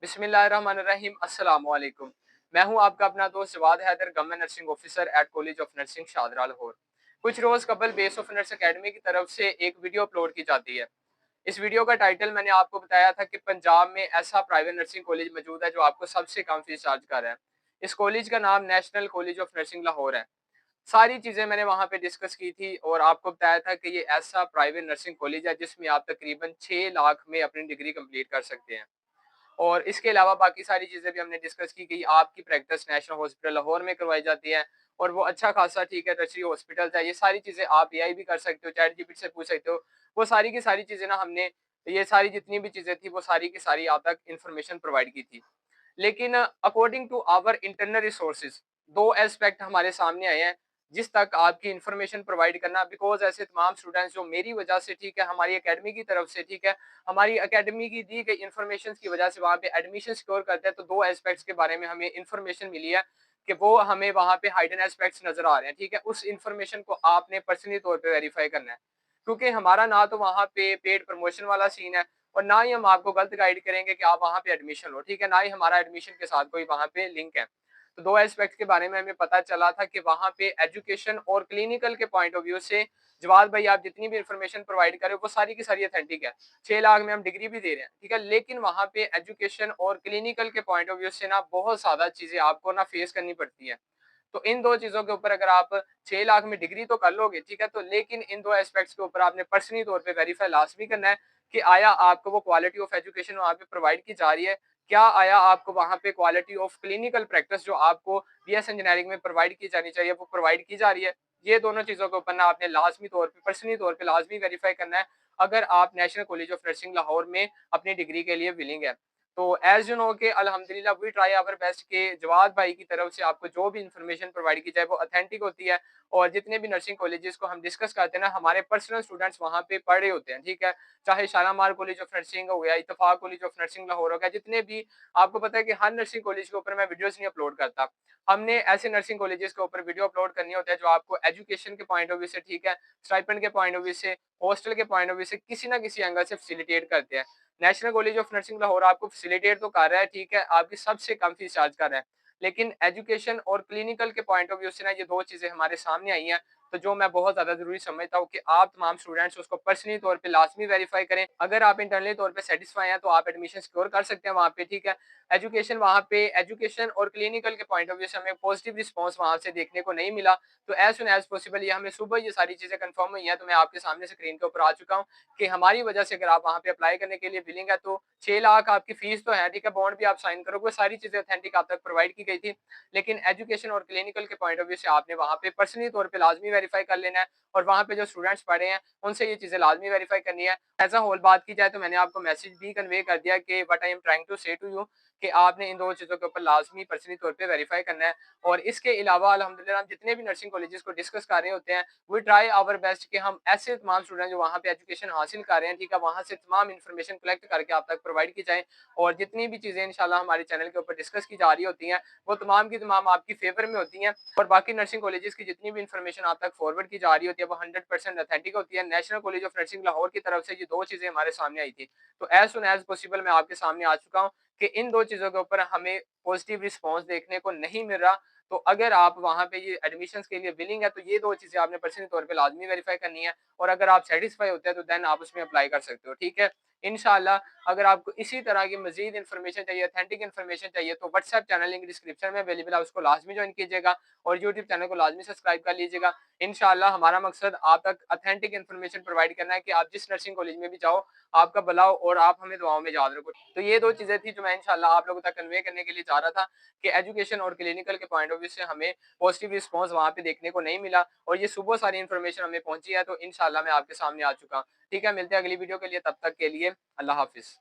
बिस्मिल्लाहिर्रहमानिर्रहीम अस्सलाम वालेकुम। मैं हूं आपका अपना दोस्त Jawad Haider, government nursing officer at college of nursing Shahdara Lahore. कुछ रोज कबल बेस ऑफ नर्स एकेडमी की तरफ से एक वीडियो अपलोड की जाती है। इस वीडियो का टाइटल मैंने आपको बताया था कि पंजाब में ऐसा प्राइवेट नर्सिंग कॉलेज मौजूद है जो आपको सबसे कम फीस चार्ज कर रहा है। इस कॉलेज का नाम national college of nursing Lahore है। सारी चीज़ें मैंने वहाँ पे डिस्कस की थी और आपको बताया था कि ये ऐसा प्राइवेट नर्सिंग कॉलेज है जिसमें आप तकरीबन 6 लाख में अपनी डिग्री कंप्लीट कर सकते हैं। और इसके अलावा बाकी सारी चीज़ें भी हमने डिस्कस की कि आपकी प्रैक्टिस नेशनल हॉस्पिटल लाहौर में करवाई जाती है और वो अच्छा खासा ठीक है टर्शरी हॉस्पिटल है। ये सारी चीज़ें आप एआई भी कर सकते हो, चैट जीपीटी से पूछ सकते हो। वो सारी की सारी चीज़ें ना हमने ये सारी जितनी भी चीज़ें थी वो सारी की सारी आप तक इन्फॉर्मेशन प्रोवाइड की थी। लेकिन according to our internal resources 2 aspect हमारे सामने आए हैं, जिस तक आपकी इन्फॉर्मेशन प्रोवाइड करना बिकॉज़ ऐसे तमाम स्टूडेंट्स जो मेरी वजह से ठीक है, हमारी एकेडमी की तरफ से ठीक है, हमारी एकेडमी की दी गई इन्फॉर्मेशन की वजह से वहाँ पे एडमिशन सिक्योर करते हैं, तो 2 एस्पेक्ट्स के बारे में हमें इन्फॉर्मेशन मिली है कि वो हमें वहाँ पे हाइडन एस्पेक्ट्स नज़र आ रहे हैं, ठीक है? उस इन्फॉर्मेशन को आपने पर्सनली तौर पे वेरीफ़ाई करना है। क्योंकि हमारा ना तो वहाँ पे पेड प्रमोशन वाला सीन है और ना ही हम आपको गलत गाइड करेंगे कि आप वहाँ पे एडमिशन लो, ठीक है? ना ही हमारा एडमिशन के साथ कोई वहाँ पे लिंक है। तो 2 एस्पेक्ट्स के बारे में हमें पता चला था कि वहाँ पे एजुकेशन और क्लिनिकल के पॉइंट ऑफ व्यू से जवाद भाई आप जितनी भी इन्फॉर्मेशन प्रोवाइड कर रहे हो वो सारी की सारी ऑथेंटिक है। 6 लाख में हम डिग्री भी दे रहे हैं, ठीक है? लेकिन वहाँ पे एजुकेशन और क्लिनिकल के पॉइंट ऑफ व्यू से ना बहुत ज़्यादा चीज़ें आपको ना फेस करनी पड़ती हैं। तो इन 2 चीज़ों के ऊपर अगर आप 6 लाख में डिग्री तो कर लोगे, ठीक है? तो लेकिन इन 2 एस्पेक्ट्स के ऊपर आपने पर्सनली तौर पे वेरीफाई लाज़मी करना है कि आया आपको वो क्वालिटी ऑफ एजुकेशन वहाँ पे प्रोवाइड की जा रही है? क्या आया आपको वहाँ पे क्वालिटी ऑफ क्लिनिकल प्रैक्टिस जो आपको बीएस इंजीनियरिंग में प्रोवाइड की जानी चाहिए, वो प्रोवाइड की जा रही है? ये दोनों चीज़ों के ऊपर ना आपने लाज़मी तौर पे, पर्सनली तौर पे लाज़मी वेरीफाई करना है, अगर आप national college of nursing Lahore में अपनी डिग्री के लिए विलिंग है। तो एज़ यू नो कि अल्हम्दुलिल्लाह वी ट्राई आवर बेस्ट कि जवाद भाई की तरफ से आपको जो भी इन्फॉर्मेशन प्रोवाइड की जाए वो ऑथेंटिक होती है और जितने भी नर्सिंग कॉलेजेस को हम डिस्कस करते हैं ना हमारे पर्सनल स्टूडेंट्स वहाँ पे पढ़ रहे होते हैं, ठीक है? चाहे शालामार कॉलेज ऑफ नर्सिंग हो गया, इत्तेफाक कॉलेज ऑफ नर्सिंग लाहौर हो गया, जितने भी आपको पता है कि हर नर्सिंग कॉलेज के ऊपर मैं वीडियोज़ नहीं अपलोड करता। हमने ऐसे नर्सिंग कॉलेजेस के ऊपर वीडियो अपलोड करनी होता है जो आपको एजुकेशन के पॉइंट ऑफ व्यू से ठीक है, स्टाइपेंड के पॉइंट ऑफ व्यू से, हॉस्टल के पॉइंट ऑफ व्यू से किसी ना किसी एंगल से फैसिलिटेट करते हैं। National college of nursing Lahore आपको फैसिलिटेट तो कर रहा है, ठीक है, आपकी सबसे कम फीस चार्ज कर रहा है। लेकिन एजुकेशन और क्लिनिकल के पॉइंट ऑफ व्यू से ना ये 2 चीज़ें हमारे सामने आई हैं, तो जो मैं बहुत ज़्यादा ज़रूरी समझता हूँ कि आप तमाम स्टूडेंट्स उसको पर्सनली तौर पे लाज़मी वेरीफ़ाई करें। अगर आप इंटरनली तौर पे सैटिस्फाई हैं, तो आप एडमिशन सिक्योर कर सकते हैं वहाँ पे, ठीक है। एजुकेशन वहाँ पे एजुकेशन और क्लिनिकल के पॉइंट ऑफ व्यू से हमें पॉजिटिव रिस्पॉन्स वहाँ से देखने को नहीं मिला। तो एज़ सून एज़ पॉसिबल ये हमें सुबह ये सारी चीज़ें कन्फर्म हुई हैं, तो मैं आपके सामने स्क्रीन के ऊपर आ चुका हूँ कि हमारी वजह से अगर आप वहाँ पे अप्लाई करने के लिए विलिंग है, तो 6 लाख आपकी फीस तो है, ठीक है, बॉन्ड भी आप साइन करोगे, वो सारी चीज़ें ऑथेंटिक आप तक प्रोवाइड की गई थी। लेकिन एजुकेशन और क्लिनिकल के पॉइंट ऑफ व्यू से आपने वहाँ पे पर्सनली तौर पे लाज़मी वेरीफ़ाई कर लेना है और वहाँ पे जो स्टूडेंट्स पढ़ रहे हैं, उनसे ये चीज़ें लाज़मी वेरीफ़ाई करनी है। एज़ अ होल बात की जाए तो मैंने आपको मैसेज भी कन्वे कर दिया कि what I am trying to say to you कि आपने इन 2 चीज़ों के ऊपर लाज़मी पर्सनली तौर पे वेरीफ़ाई करना है। और इसके अलावा अल्हम्दुलिल्लाह हम जितने भी नर्सिंग कॉलेजेस को डिस्कस कर रहे होते हैं, वी ट्राई आवर बेस्ट कि हम ऐसे तमाम स्टूडेंट जो वहाँ पे एजुकेशन हासिल कर रहे हैं, ठीक है, वहाँ से तमाम इन्फॉर्मेशन कलेक्ट करके आप तक प्रोवाइड की जाए और जितनी भी चीज़ें इंशाल्लाह हमारे चैनल के ऊपर डिस्कस की जा रही होती हैं, वो तमाम की तमाम आपकी फ़ेवर में होती हैं और बाकी नर्सिंग कॉलेजेस की जितनी भी इन्फॉर्मेशन आप तक फॉरवर्ड की जा रही होती है, वो 100% ऑथेंटिक होती है। National college of nursing Lahore की तरफ से ये 2 चीज़ें हमारे सामने आई थी। तो एज़ सून एज़ पॉसिबल मैं आपके सामने आ चुका हूँ कि इन 2 चीज़ों के ऊपर हमें पॉजिटिव रिस्पॉन्स देखने को नहीं मिल रहा। तो अगर आप वहाँ पे ये एडमिशन्स के लिए विलिंग है, तो ये 2 चीज़ें आपने पर्सनल तौर पे लाज़मी वेरीफ़ाई करनी है और अगर आप सैटिस्फाई होते हैं, तो देन आप उसमें अप्लाई कर सकते हो, ठीक है? इंशाअल्लाह अगर आपको इसी तरह की मज़ीद इन्फॉर्मेशन चाहिए, ऑथेंटिक इन्फॉर्मेशन चाहिए, तो व्हाट्सएप चैनल लिंक डिस्क्रिप्शन में अवेलेबल है, उसको लाज़मी जॉइन कीजिएगा और यूट्यूब चैनल को लाज़मी सब्सक्राइब कर लीजिएगा। इंशाअल्लाह हमारा मकसद आप तक ऑथेंटिक इन्फॉर्मेशन प्रोवाइड करना है कि आप जिस नर्सिंग कॉलेज में भी जाओ, आपका भला हो और आप हमें दुआओं में याद रखो। तो ये 2 चीज़ें थी जो मैं इंशाअल्लाह आप लोगों तक कन्वे करने के लिए चाह रहा था कि एजुकेशन और क्लिनिकल के पॉइंट ऑफ व्यू से हमें पॉजिटिव रिस्पॉन्स वहाँ पे देखने को नहीं मिला और ये सुबह सारी इन्फॉर्मेशन हमें पहुँची है, तो इंशाअल्लाह मैं आपके सामने आ चुका हूँ। ठीक है, मिलते हैं अगली वीडियो के लिए, तब तक के लिए अल्लाह हाफ़िज़।